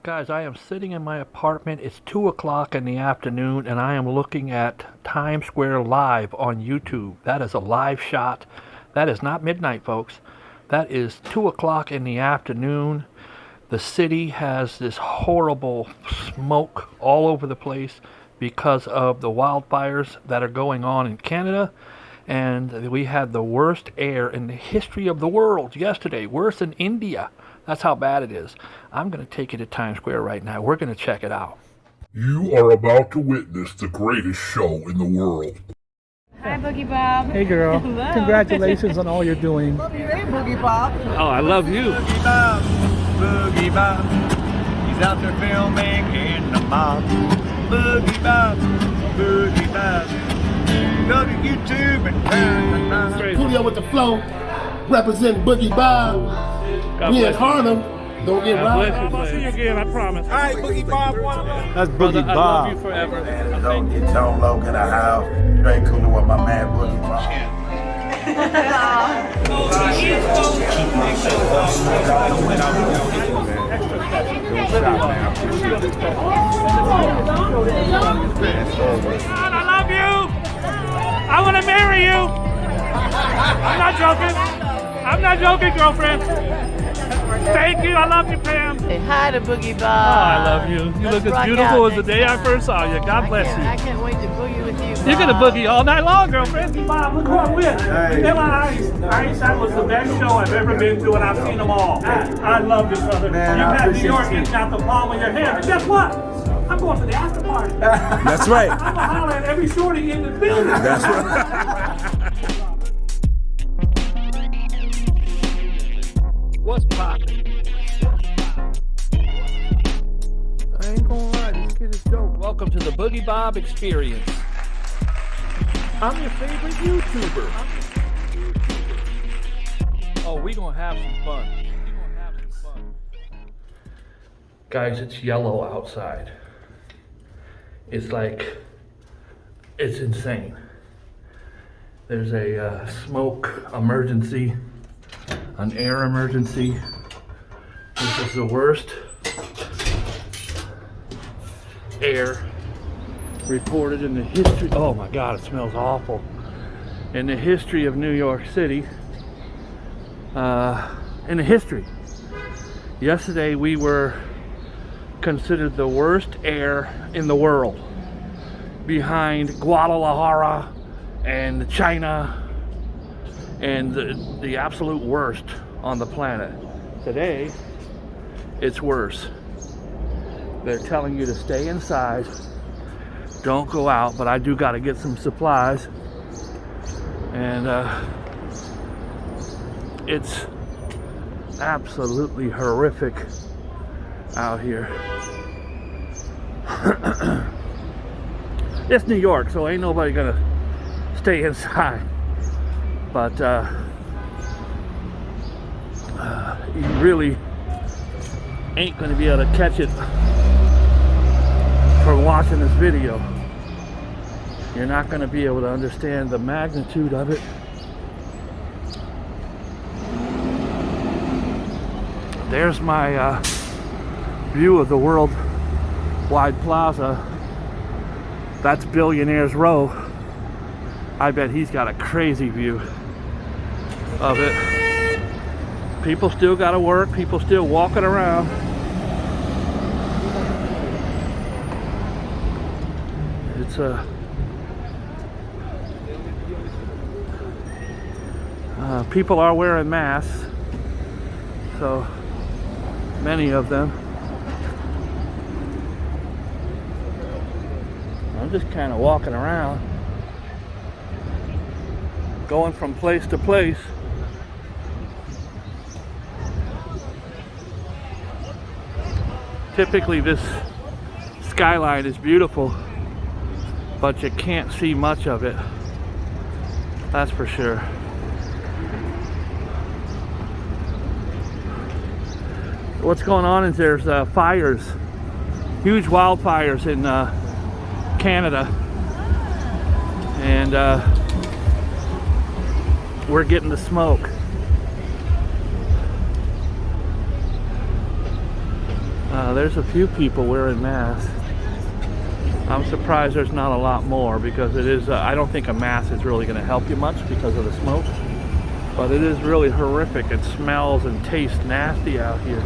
Guys, I am sitting in my apartment. It's 2 o'clock in the afternoon, and I am looking at Times Square live on YouTube. That is a live shot. That is not midnight, folks. That is 2 o'clock in the afternoon. The city has this horrible smoke all over the place because of the wildfires that are going on in Canada. And we had the worst air in the history of the world yesterday, worse than India. That's how bad it is. I'm going to take you to Times Square right now. We're going to check it out. You are about to witness the greatest show in the world. Hi, Boogie Bob. Hey, girl. Hello. Congratulations on all you're doing. Love you, hey, Boogie Bob. Oh, I love you. Boogie Bob, Boogie Bob, he's out there filming in the mob. Boogie Bob, Boogie Bob, go to YouTube and turn the knob. Coolio with the flow, represent Boogie Bob. We in Harlem, don't get robbed. I'll see you again, I promise. All right, Boogie Bob, That's Boogie I love you forever. Don't get Tone Low in the house. Straight cooler with my man Boogie Bob. I love you. I want to marry you. I'm not joking. I'm not joking, girlfriend. Thank you. I love you, Pam. Say hi to Boogie Bob. I love you. You Let's look as rock beautiful out as the next day I time. first saw you. God bless I you. can't wait to boogie with you, Bob. You're gonna boogie all night long, girlfriend. Bob, look who I'm with. Vanilla Ice. That was the best show I've ever been to, and I've seen them all. I love you, brother. Man, you I had New appreciate York you. getting out the palm of your hand. But guess what? I'm going to the after party. That's right. I'm gonna holler at every shorty in the building. That's right. What's poppin'? I ain't gonna lie, this kid is dope. Welcome to the Boogie Bob Experience. I'm your favorite YouTuber. Oh, we gonna have some fun. Guys, it's yellow outside. It's like, it's insane. There's a smoke emergency, an air emergency. This is the worst air reported in the history. Oh my God, it smells awful. In the history of New York City. In the history. Yesterday we were considered the worst air in the world, behind Guadalajara and China, and the absolute worst on the planet. Today, it's worse. They're telling you to stay inside, don't go out, but I do got to get some supplies, and it's absolutely horrific out here. It's New York, so ain't nobody gonna stay inside, but you really ain't gonna be able to catch it from watching this video. You're not gonna be able to understand the magnitude of it. There's my view of the Worldwide Plaza. That's Billionaires Row. I bet he's got a crazy view of it. People still gotta work, people still walking around. It's people are wearing masks, so many of them. I'm just kind of walking around, going from place to place. Typically this skyline is beautiful, but you can't see much of it, that's for sure. What's going on is there's fires, huge wildfires in Canada, and we're getting the smoke. There's a few people wearing masks. I'm surprised there's not a lot more because it is, I don't think a mask is really going to help you much because of the smoke. But it is really horrific. It smells and tastes nasty out here.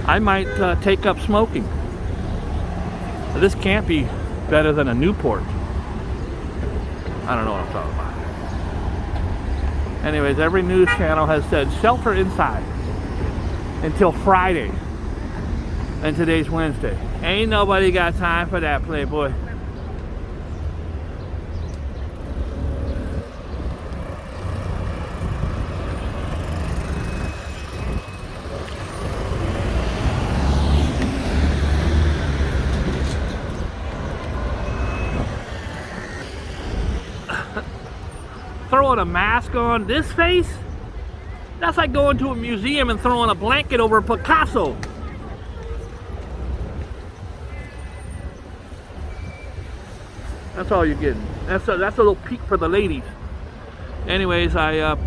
I might take up smoking. This can't be better than a Newport. I don't know what I'm talking about. Anyways, every news channel has said shelter inside until Friday. And today's Wednesday. Ain't nobody got time for that, Playboy. Throwing a mask on this face? That's like going to a museum and throwing a blanket over Picasso. That's all you're getting. That's a little peek for the ladies. Anyways, I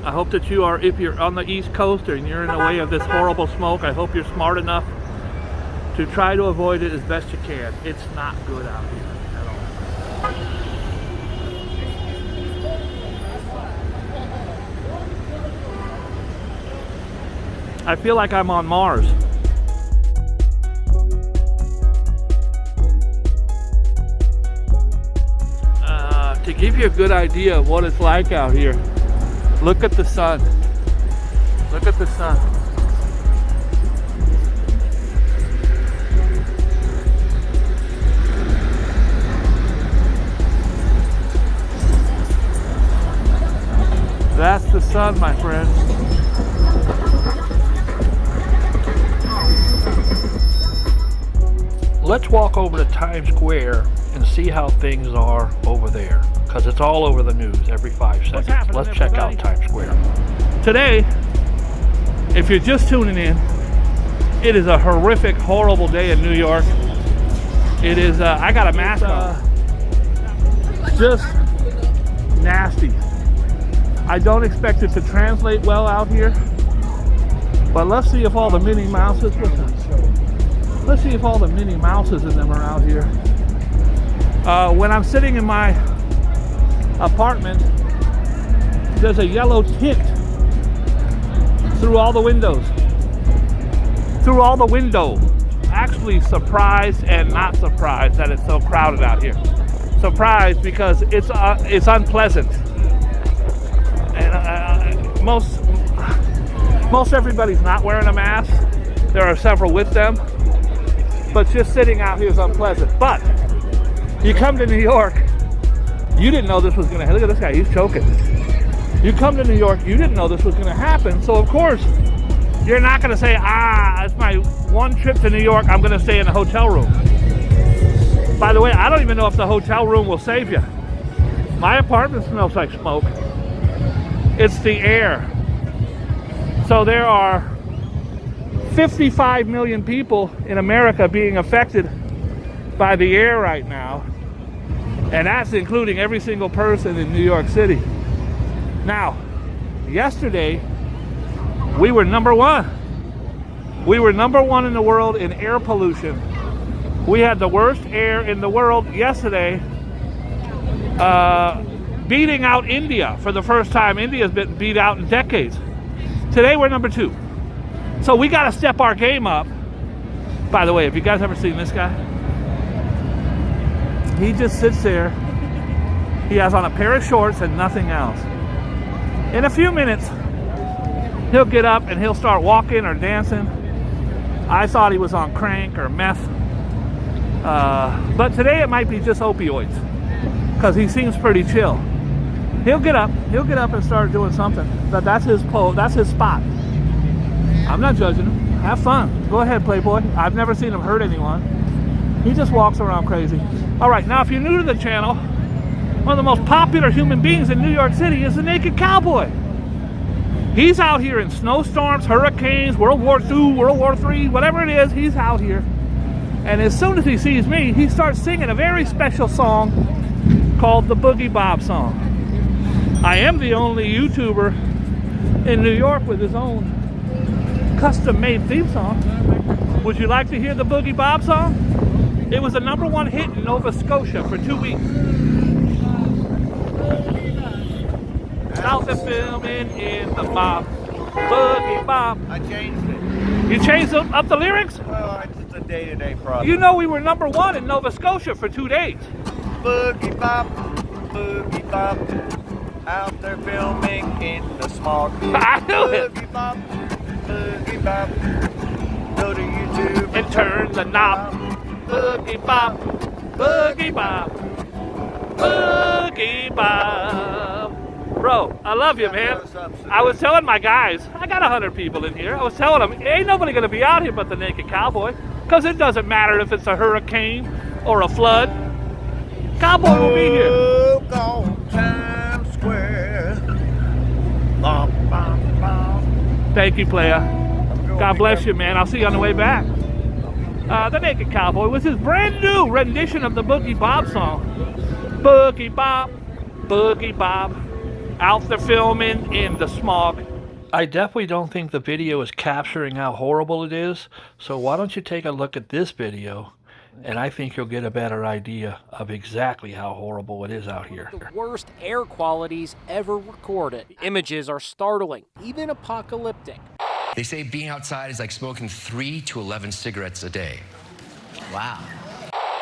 hope that you are, if you're on the East Coast and you're in the way of this horrible smoke, I hope you're smart enough to try to avoid it as best you can. It's not good out here at all. I feel like I'm on Mars. To give you a good idea of what it's like out here, look at the sun. Look at the sun. That's the sun, my friend. Let's walk over to Times Square and see how things are over there, because it's all over the news every 5 seconds. Let's check out Times Square. Today, if you're just tuning in, it is a horrific, horrible day in New York. It is, I got a mask on. Just nasty. I don't expect it to translate well out here, but let's see if all the Minnie Mouses, let's see if all the Minnie Mouses in them are out here. When I'm sitting in my apartment, there's a yellow tint through all the windows. Through all the window. Actually surprised and not surprised that it's so crowded out here. Surprised because it's unpleasant. And most everybody's not wearing a mask. There are several with them. But just sitting out here is unpleasant. But you come to New York, you didn't know this was going to happen. Look at this guy, he's choking. You come to New York, you didn't know this was going to happen. So of course, you're not going to say, it's my one trip to New York, I'm going to stay in a hotel room. By the way, I don't even know if the hotel room will save you. My apartment smells like smoke. It's the air. So there are 55 million people in America being affected by the air right now. And that's including every single person in New York City. Now, yesterday, we were number one. We were number one in the world in air pollution. We had the worst air in the world yesterday, beating out India for the first time. India's been beat out in decades. Today, we're number two. So we got to step our game up. By the way, have you guys ever seen this guy? He just sits there. He has on a pair of shorts and nothing else. In a few minutes, he'll get up and he'll start walking or dancing. I thought he was on crank or meth. But today it might be just opioids, because he seems pretty chill. He'll get up and start doing something. But that's his spot. I'm not judging him. Have fun. Go ahead, Playboy. I've never seen him hurt anyone. He just walks around crazy. All right, now if you're new to the channel, one of the most popular human beings in New York City is the Naked Cowboy. He's out here in snowstorms, hurricanes, World War II, World War III, whatever it is, he's out here. And as soon as he sees me, he starts singing a very special song called the Boogie Bob song. I am the only YouTuber in New York with his own custom-made theme song. Would you like to hear the Boogie Bob song? It was a #1 hit in Nova Scotia for 2 weeks. Out there filming in the mob. Boogie Bob. I changed it. You changed up the lyrics? Well, it's just a day-to-day process. You know we were #1 in Nova Scotia for 2 days. Boogie Bob, Boogie Bob, out there filming in the smog. I knew it. Boogie Bob, Boogie Bob, go to YouTube And turn the knob. Boogie Bob, Boogie Bob, Boogie Bob. Bro, I love you, man. I was telling my guys, I got 100 people in here. I was telling them, ain't nobody gonna be out here but the Naked Cowboy, because it doesn't matter if it's a hurricane or a flood. Cowboy will be here. Look on Times Square. Bum, bum, bum. Thank you, playa. God bless you, man. I'll see you on the way back. The Naked Cowboy was his brand new rendition of the Boogie Bob song. Boogie Bob, Boogie Bob, out there filming in the smog. I definitely don't think the video is capturing how horrible it is, so why don't you take a look at this video, and I think you'll get a better idea of exactly how horrible it is out here. The worst air qualities ever recorded. The images are startling, even apocalyptic. They say being outside is like smoking 3 to 11 cigarettes a day. Wow.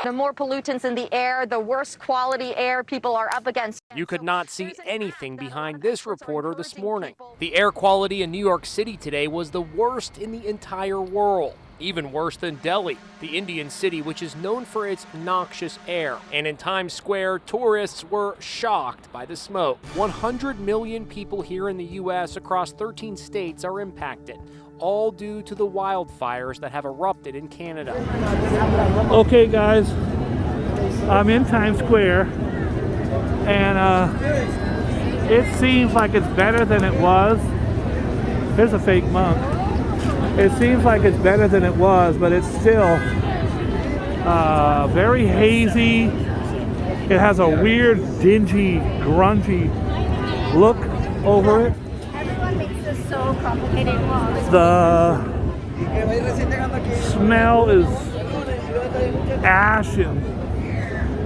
The more pollutants in the air, the worse quality air people are up against. You could not see anything behind this reporter this morning. The air quality in New York City today was the worst in the entire world. Even worse than Delhi, the Indian city which is known for its noxious air. And in Times Square, tourists were shocked by the smoke. 100 million people here in the U.S. across 13 states are impacted, all due to the wildfires that have erupted in Canada. Okay, guys, I'm in Times Square, and it seems like it's better than it was. Here's a fake monk. It seems like it's better than it was, but it's still very hazy. It has a weird, dingy, grungy look over it. Everyone makes this so complicated. The smell is ash and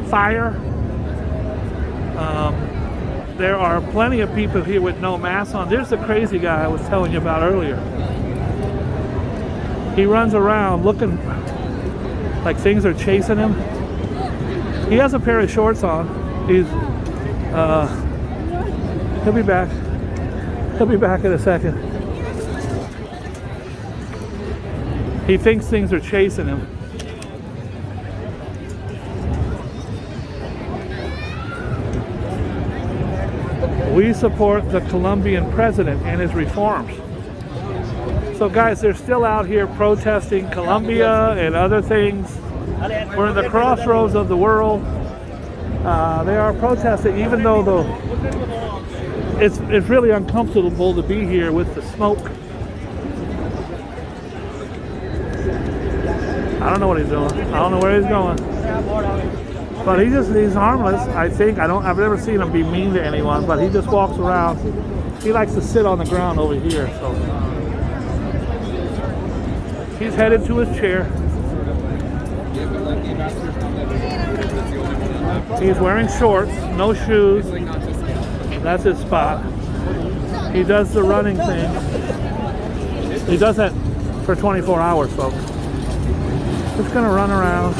fire. There are plenty of people here with no masks on. There's the crazy guy I was telling you about earlier. He runs around looking like things are chasing him. He has a pair of shorts on. He'll be back. He'll be back in a second. He thinks things are chasing him. We support the Colombian president and his reforms. So guys, they're still out here protesting Colombia and other things. We're in the crossroads of the world. They are protesting, even though it's really uncomfortable to be here with the smoke. I don't know what he's doing. I don't know where he's going. But he's harmless, I think. I've never seen him be mean to anyone, but he just walks around. He likes to sit on the ground over here, so. He's headed to his chair. He's wearing shorts, no shoes. That's his spot. He does the running thing. He does that for 24 hours, folks. Just gonna run around.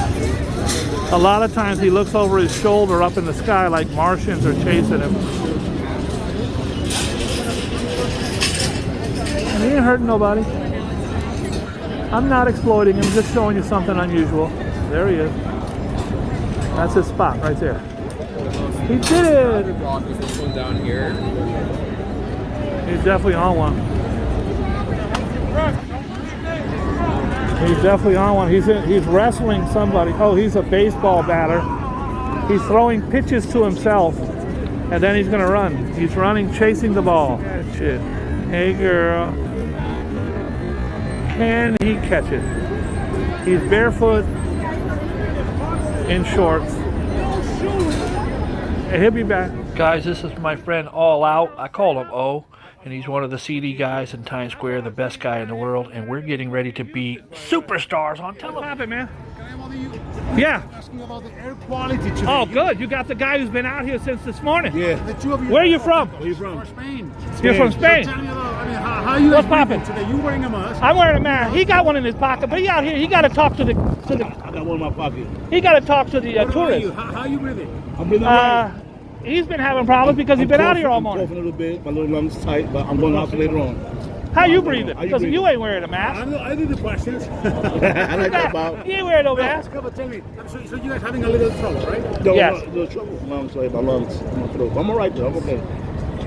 A lot of times he looks over his shoulder up in the sky like Martians are chasing him. And he ain't hurting nobody. I'm not exploiting him, just showing you something unusual. There he is. That's his spot right there. He did it! He's definitely on one. He's definitely on one. He's wrestling somebody. Oh, he's a baseball batter. He's throwing pitches to himself, and then he's gonna run. He's running, chasing the ball. Shit. Hey, girl. Can he catch it? He's barefoot in shorts. And he'll be back. Guys, this is my friend All Out. I call him O. and he's one of the CD guys in Times Square, the best guy in the world, and we're getting ready to be superstars on television. What's happening, man? Yeah. Asking about the air quality today. Oh, good. You got the guy who's been out here since this morning. Yeah. The two of you. Where are you from? Where are you from? Spain. You're from Spain. So tell me about, I mean, how you What's guys breathing poppin'? today? You wearing a mask? I'm wearing a mask. He got one in his pocket, but he out here. He got to talk to the. I got one in my pocket. He got to talk to the tourists. How you breathing? I'm breathing right. He's been having problems because he's been out here all morning. I'm coughing a little bit. My little lungs tight, but I'm going to hospital later on. How you breathing? Because you ain't wearing a mask. I did the questions. I like that, Bob. You ain't wearing no mask. Come on, tell me. So you guys having a little trouble, right? No, yes. A little trouble. No, I'm sorry, my lungs, my throat. I'm all right, though. I'm okay.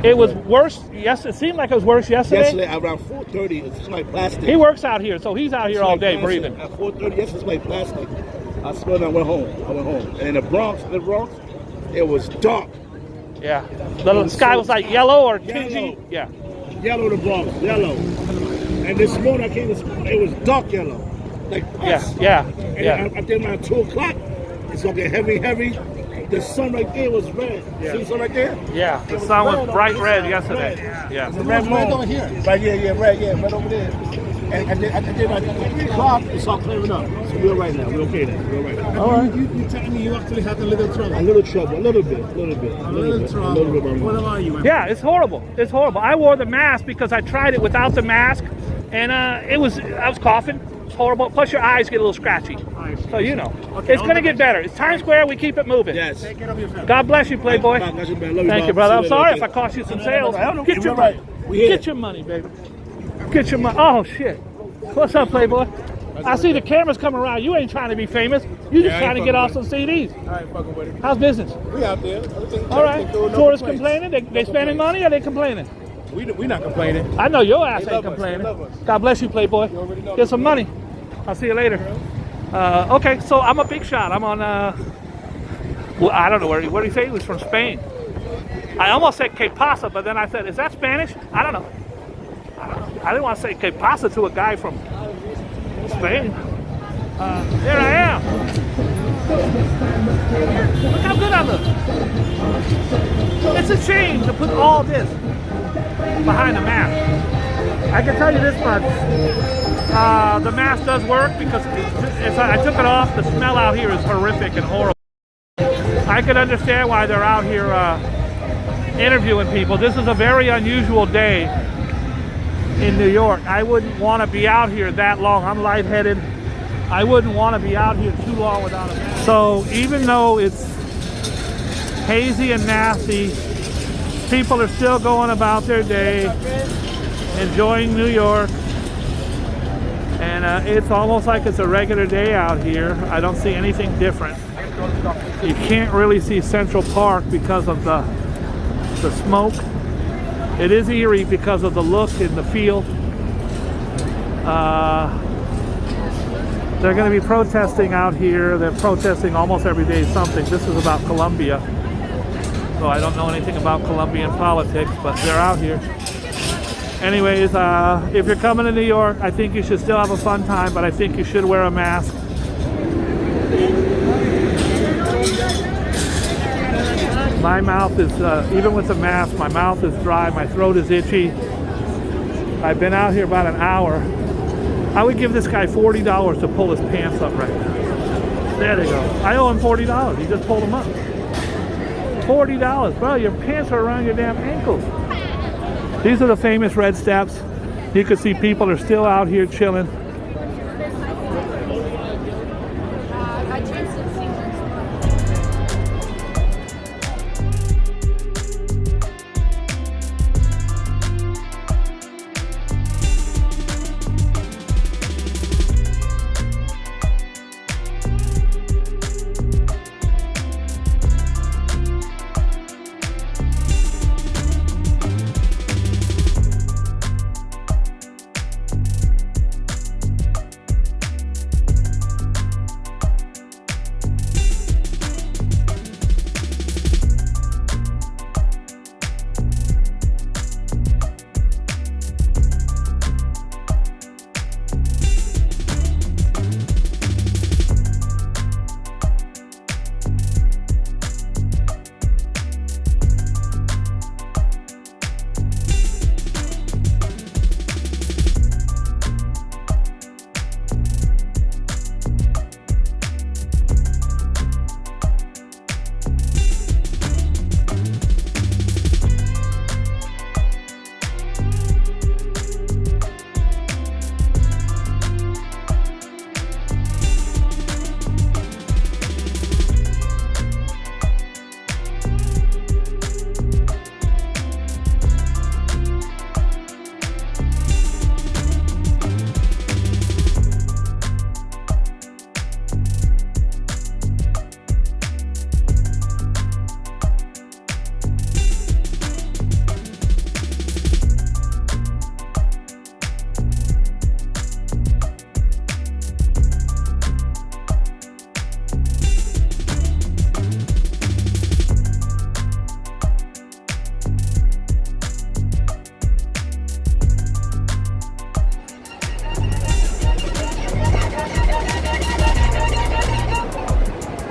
It was worse. Yes, it seemed like it was worse yesterday. Yesterday, around 4:30, it's like plastic. He works out here, so he's out here all day breathing. At 4:30, yes, it's like plastic. I smelled it. I went home. And in the Bronx, it was dark. Yeah. The sky was like yellow or tingy. Yeah. Yellow, the Bronx, yellow. And this morning I came, it was dark yellow. Like us. Yeah. And I think around 2 o'clock, it's gonna get heavy. The sun right there was red. See the sun right there? Yeah. The sun was bright red yesterday. Yeah. The red over here. Right, red over there. And then at 3 o'clock, it's all clearing up. So we're right now. We're okay now. We're right now. All right. You telling me you actually had a little trouble? A little trouble. A little bit. What about you? Yeah, it's horrible. It's horrible. I wore the mask because I tried it without the mask, and I was coughing. It's horrible. Plus your eyes get a little scratchy. So you know. Okay, it's gonna get better. It's Times Square. We keep it moving. Yes. God bless you, Playboy. Thank you, brother. I'm sorry if I cost you some sales. Get your money. Get your money, baby. Get your money. Oh shit. What's up, Playboy? I see the cameras coming around. You ain't trying to be famous. You just trying to get off some CDs. I ain't fucking with it. How's business? We out there. All right. Tourists complaining? They spending money or they complaining? We not complaining. I know your ass ain't complaining. God bless you, Playboy. Get some money. I'll see you later. Okay, so I'm a big shot. I'm on, well, I don't know where did he say? He was from Spain. I almost said Que Pasa, but then I said, is that Spanish? I don't know. I didn't want to say Que Pasa to a guy from Spain. There I am. Look how good I look. It's a shame to put all this behind the mask. I can tell you this much. The mask does work because I took it off. The smell out here is horrific and horrible. I can understand why they're out here interviewing people. This is a very unusual day in New York. I wouldn't want to be out here that long. I'm lightheaded. I wouldn't want to be out here too long without a mask. So even though it's hazy and nasty, people are still going about their day, enjoying New York. And it's almost like it's a regular day out here. I don't see anything different. You can't really see Central Park because of the smoke. It is eerie because of the look in the field. They're going to be protesting out here. They're protesting almost every day something. This is about Colombia. So I don't know anything about Colombian politics, but they're out here. Anyways, if you're coming to New York, I think you should still have a fun time, but I think you should wear a mask. My mouth is, even with the mask, my mouth is dry, my throat is itchy. I've been out here about an hour. I would give this guy $40 to pull his pants up right now. There they go. I owe him $40. He just pulled them up. $40. Bro, your pants are around your damn ankles. These are the famous red steps. You can see people are still out here chilling.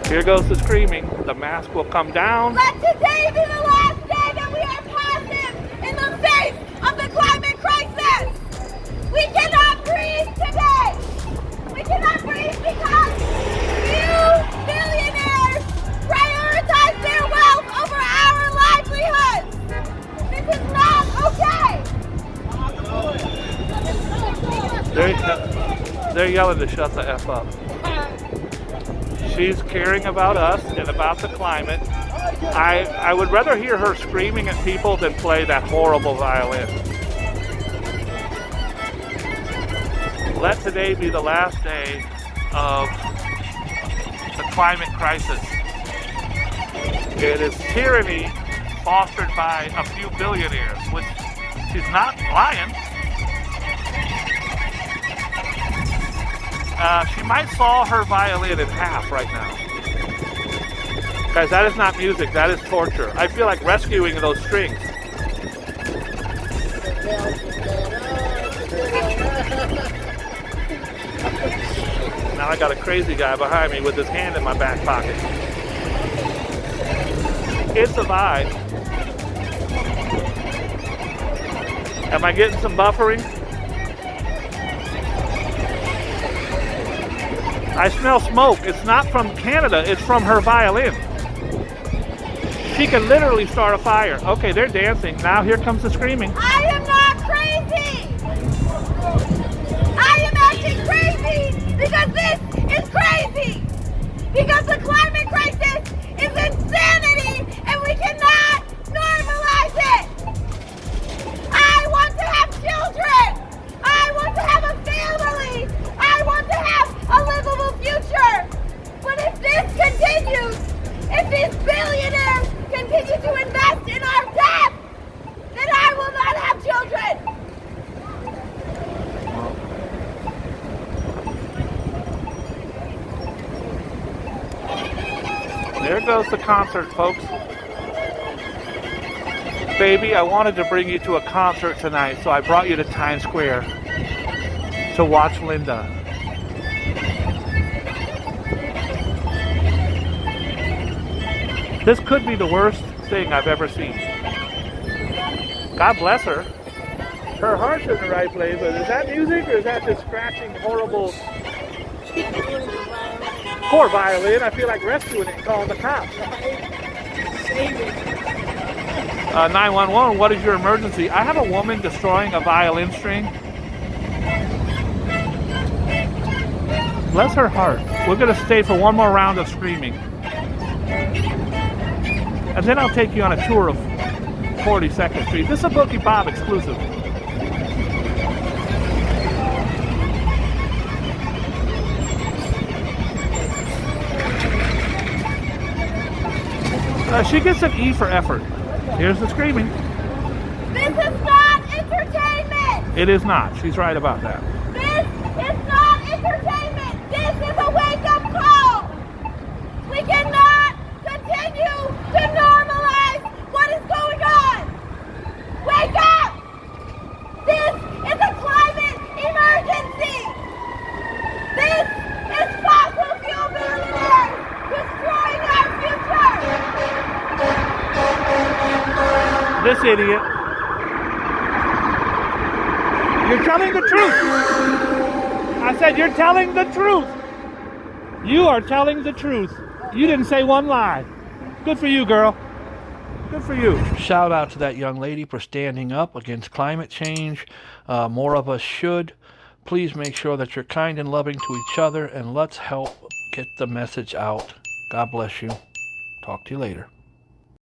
Here goes the screaming. The mask will come down. Let today be the last day that we are passive in the face of the climate crisis. We cannot breathe today. We cannot breathe because few billionaires prioritize their wealth over our livelihoods. This is not okay. They're yelling to shut the F up. She's caring about us and about the climate. I would rather hear her screaming at people than play that horrible violin. Let today be the last day of the climate crisis. It is tyranny fostered by a few billionaires, which she's not lying. She might saw her violin in half right now. Guys, that is not music, that is torture. I feel like rescuing those strings. Now I got a crazy guy behind me with his hand in my back pocket. It's a vibe. Am I getting some buffering? I smell smoke. It's not from Canada, it's from her violin. She can literally start a fire. Okay, they're dancing. Now here comes the screaming. I am not crazy. I am acting crazy because this is crazy. Because the climate crisis is insanity and we cannot normalize it. I want to have children. I want to have a family. I want to have a livable future. But if this continues, if these billionaires continue to invest in our death, then I will not have children. There goes the concert, folks. Baby, I wanted to bring you to a concert tonight, so I brought you to Times Square to watch Linda. This could be the worst thing I've ever seen. God bless her. Her heart's in the right place, but is that music or is that just scratching horrible... Poor violin, I feel like rescuing it and calling the cops. 911, what is your emergency? I have a woman destroying a violin string. Bless her heart. We're going to stay for one more round of screaming. And then I'll take you on a tour of 42nd Street. This is a Boogie Bob exclusive. She gets an E for effort. Here's the screaming. This is not entertainment. It is not. She's right about that. This is not entertainment. This is a wake-up call. We cannot continue to normalize what is going on. Wake up. This is a climate emergency. This is fossil fuel billionaires destroying our future. This idiot. You're telling the truth. I said you're telling the truth. You are telling the truth. You didn't say one lie. Good for you, girl. Good for you. Shout out to that young lady for standing up against climate change. More of us should. Please make sure that you're kind and loving to each other, and let's help get the message out. God bless you. Talk to you later.